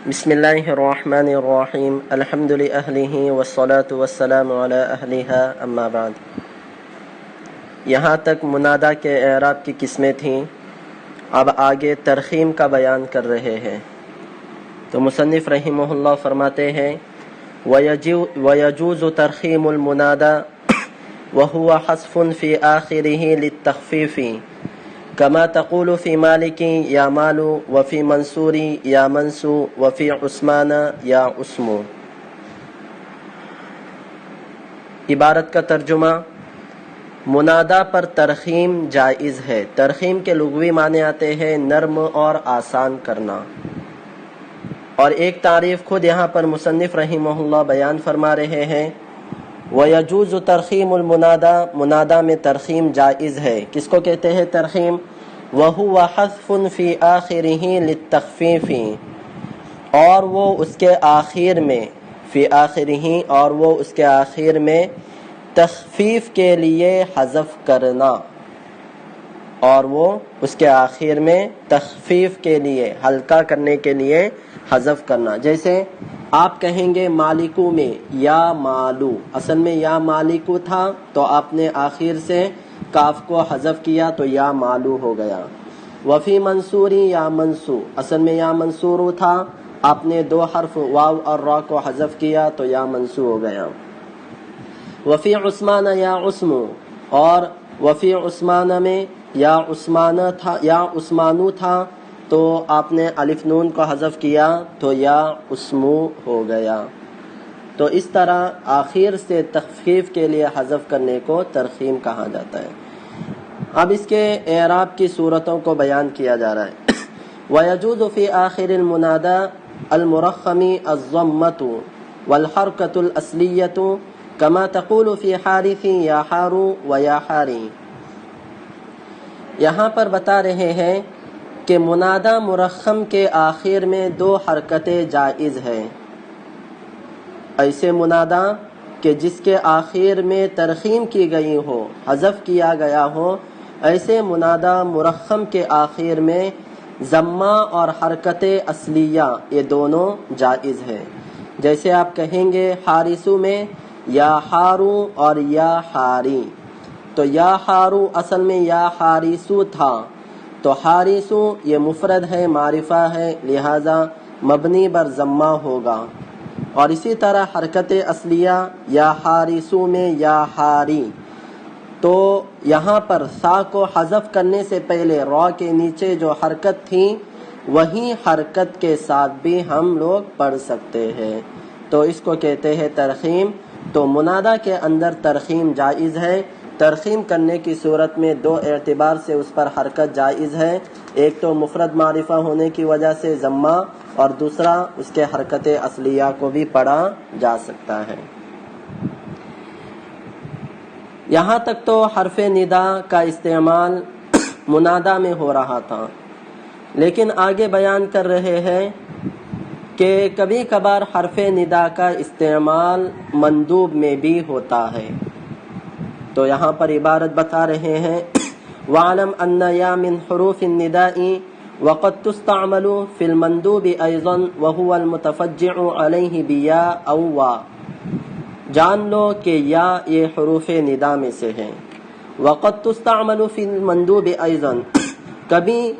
بسم اللہ الرحمن الرحیم الحمد للہ والصلاة والسلام علی اہلہا اما بعد۔ یہاں تک منادا کے اعراب کی قسمیں تھیں، اب آگے ترخیم کا بیان کر رہے ہیں۔ تو مصنف رحمہ اللہ فرماتے ہیں وَيَجُوزُ ترخیم المنادا وَهُوَ حذف فی آخرہ للتخفیف کما تقول فی مالک یا مالو وفی منصوری یا منسو وفی عثمان یا عثمو۔ عبارت کا ترجمہ: منادا پر ترخیم جائز ہے۔ ترخیم کے لغوی معنی آتے ہیں نرم اور آسان کرنا، اور ایک تعریف خود یہاں پر مصنف رحمہ اللہ بیان فرما رہے ہیں۔ وَيَجُوزُ ترخیم المنادا، منادا میں ترخیم جائز ہے۔ کس کو کہتے ہیں ترخیم؟ وَهُوَ حَذْفٌ فِي آخِرِهِ لِلتَّخْفِيفِ، اور وہ اس کے آخر میں، فی آخرہ، اور وہ اس کے آخر میں تخفیف کے لیے حذف کرنا، اور وہ اس کے آخر میں تخفیف کے لیے، ہلکا کرنے کے لیے حذف کرنا۔ جیسے آپ کہیں گے مالکو میں یا مالو، اصل میں یا مالکو تھا تو آپ نے آخر سے کاف کو حذف کیا تو یا مالو ہو گیا۔ وفی منصوری یا منصو، اصل میں یا منصورو تھا، آپ نے دو حرف واو اور را کو حذف کیا تو یا منصو ہو گیا۔ وفی عثمان یا عثمو، اور وفی عثمان میں یا عثمان تھا، یا عثمانو تھا تو آپ نے الف نون کو حذف کیا تو یا عثمو ہو گیا۔ تو اس طرح آخر سے تخفیف کے لیے حذف کرنے کو ترخیم کہا جاتا ہے۔ اب اس کے اعراب کی صورتوں کو بیان کیا جا رہا ہے۔ وَيَجُوزُ فِي آخِرِ الْمُنَادَى الْمُرَخَّمِ الضَّمَّةُ وَالْحَرْكَةُ الْأَصْلِيَّةُ كَمَا تَقُولُ فِي حَارِثٍ يَا حَارُ وَيَا حَارِ۔ یہاں پر بتا رہے ہیں کہ منادا مرخم کے آخر میں دو حرکتیں جائز ہیں۔ ایسے منادا کہ جس کے آخر میں ترخیم کی گئی ہو، حذف کیا گیا ہو، ایسے منادا مرخم کے آخر میں ضمہ اور حرکت اصلیہ یہ دونوں جائز ہیں۔ جیسے آپ کہیں گے حارثو میں یا حارو اور یا حاری، تو یا حارو اصل میں یا حارثو تھا تو حارثو یہ مفرد ہے، معرفہ ہے، لہذا مبنی بر ضمہ ہوگا۔ اور اسی طرح حرکت اصلیہ یا حارثو میں یا حاری، تو یہاں پر سا کو حذف کرنے سے پہلے را کے نیچے جو حرکت تھی وہی حرکت کے ساتھ بھی ہم لوگ پڑھ سکتے ہیں، تو اس کو کہتے ہیں ترخیم۔ تو منادا کے اندر ترخیم جائز ہے۔ ترخیم کرنے کی صورت میں دو اعتبار سے اس پر حرکت جائز ہے، ایک تو مفرد معرفہ ہونے کی وجہ سے ضمہ، اور دوسرا اس کے حرکت اصلیہ کو بھی پڑھا جا سکتا ہے۔ یہاں تک تو حرف ندا کا استعمال منادا میں ہو رہا تھا، لیکن آگے بیان کر رہے ہیں کہ کبھی کبھار حرف ندا کا استعمال مندوب میں بھی ہوتا ہے۔ تو یہاں پر عبارت بتا رہے ہیں وَعْلَمْ أَنَّ يَا مِنْ حُرُوفِ النِّدَاءِ وَقَدْ تُسْتَعْمَلُ فِي الْمَنْدُوبِ أَيْضًا وَهُوَ الْمُتَفَجِّعُ عَلَيْهِ بِيَا أَوْ وَا۔ جان لو کہ یا یہ حروف ندا میں سے ہیں۔ وَقَدْ تُسْتَعْمَلُ فِي الْمَنْدُوبِ أَيْضًا، کبھی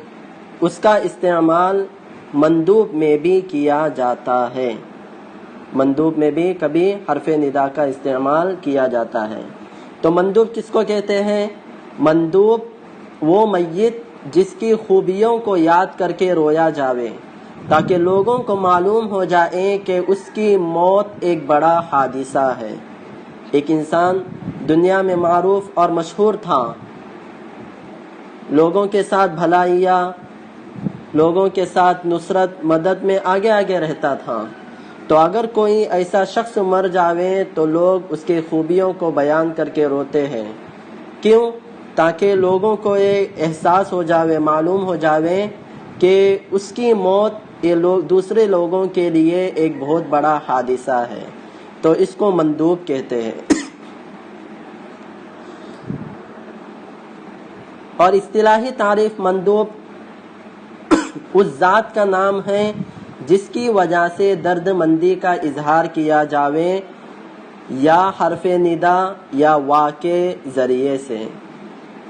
اس کا استعمال مندوب میں بھی کیا جاتا ہے، مندوب میں بھی کبھی حرف ندا کا استعمال کیا جاتا ہے۔ تو مندوب کس کو کہتے ہیں؟ مندوب وہ میت جس کی خوبیوں کو یاد کر کے رویا جاوے، تاکہ لوگوں کو معلوم ہو جائے کہ اس کی موت ایک بڑا حادثہ ہے۔ ایک انسان دنیا میں معروف اور مشہور تھا، لوگوں کے ساتھ بھلائیاں، لوگوں کے ساتھ نصرت مدد میں آگے آگے رہتا تھا، تو اگر کوئی ایسا شخص مر جاوے تو لوگ اس کی خوبیوں کو بیان کر کے روتے ہیں۔ کیوں؟ تاکہ لوگوں کو یہ احساس ہو جاوے، معلوم ہو جاوے کہ اس کی موت یہ لوگ دوسرے لوگوں کے لیے ایک بہت بڑا حادثہ ہے، تو اس کو مندوب کہتے ہیں۔ اور اصطلاحی تعریف مندوب اس ذات کا نام ہے جس کی وجہ سے درد مندی کا اظہار کیا جاوے یا حرف ندا یا وا کے ذریعے سے۔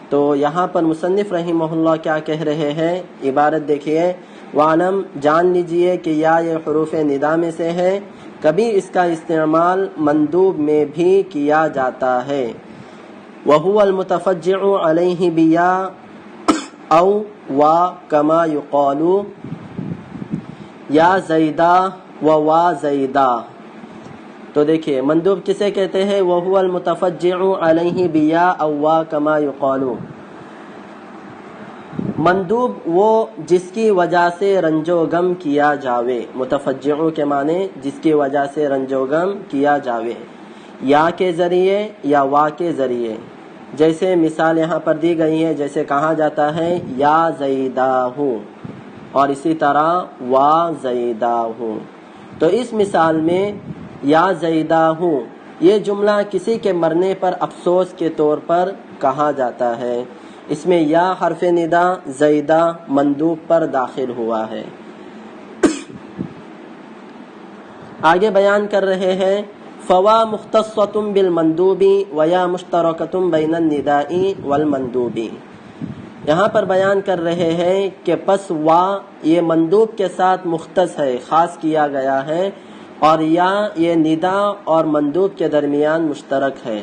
تو یہاں پر مصنف رحمہ اللہ کیا کہہ رہے ہیں، عبارت دیکھیے، وعلم جان لیجئے کہ یا یہ حروف ندا میں سے ہے، کبھی اس کا استعمال مندوب میں بھی کیا جاتا ہے۔ وَهُوَ الْمُتَفَجِّعُ عَلَيْهِ بِيَا او وا کما یقال یا زیدہ و وا زیدہ۔ تو دیکھیے مندوب کسے کہتے ہیں؟ وَهُوَ الْمُتَفَجِّعُ عَلَيْهِ بِيَا او وا کما یقال۔ مندوب وہ جس کی وجہ سے رنج و غم کیا جاوے، متفجع کے معنی جس کی وجہ سے رنج و غم کیا جاوے، یا کے ذریعے یا وا کے ذریعے۔ جیسے مثال یہاں پر دی گئی ہے، جیسے کہا جاتا ہے یا زیدہ ہوں، اور اسی طرح وا زیدہ ہوں۔ تو اس مثال میں یا زیدہ ہوں یہ جملہ کسی کے مرنے پر افسوس کے طور پر کہا جاتا ہے، اس میں یا حرف ندا زیدہ مندوب پر داخل ہوا ہے۔ آگے بیان کر رہے ہیں فوا مختصۃ بالمندوب ویا مشترکۃ بین النداء والمندوب۔ یہاں پر بیان کر رہے ہیں کہ پس وا یہ مندوب کے ساتھ مختص ہے، خاص کیا گیا ہے، اور یا یہ ندا اور مندوب کے درمیان مشترک ہے،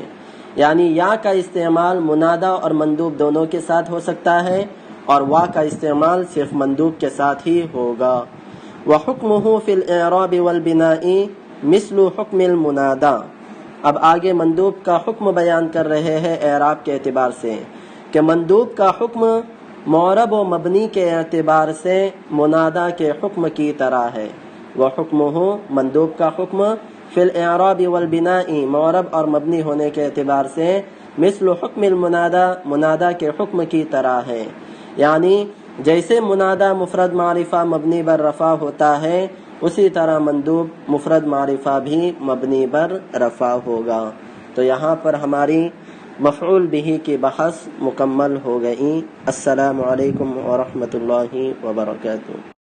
یعنی یا کا استعمال منادا اور مندوب دونوں کے ساتھ ہو سکتا ہے، اور وا کا استعمال صرف مندوب کے ساتھ ہی ہوگا۔ وَحُكْمُهُ فِي الْإِعْرَابِ وَالْبِنَاءِ مِثْلُ حُكْمِ الْمُنَادَى۔ اب آگے مندوب کا حکم بیان کر رہے ہیں اعراب کے اعتبار سے، کہ مندوب کا حکم معرب و مبنی کے اعتبار سے منادا کے حکم کی طرح ہے۔ وَحُكْمُهُ مندوب کا حکم فی الاعراب والبناء معرب اور مبنی ہونے کے اعتبار سے مثل حکم المنادا منادا کے حکم کی طرح ہے، یعنی جیسے منادا مفرد معرفہ مبنی بر رفع ہوتا ہے، اسی طرح مندوب مفرد معرفہ بھی مبنی بر رفع ہوگا۔ تو یہاں پر ہماری مفعول بہ کی بحث مکمل ہو گئی۔ السلام علیکم ورحمۃ اللہ وبرکاتہ۔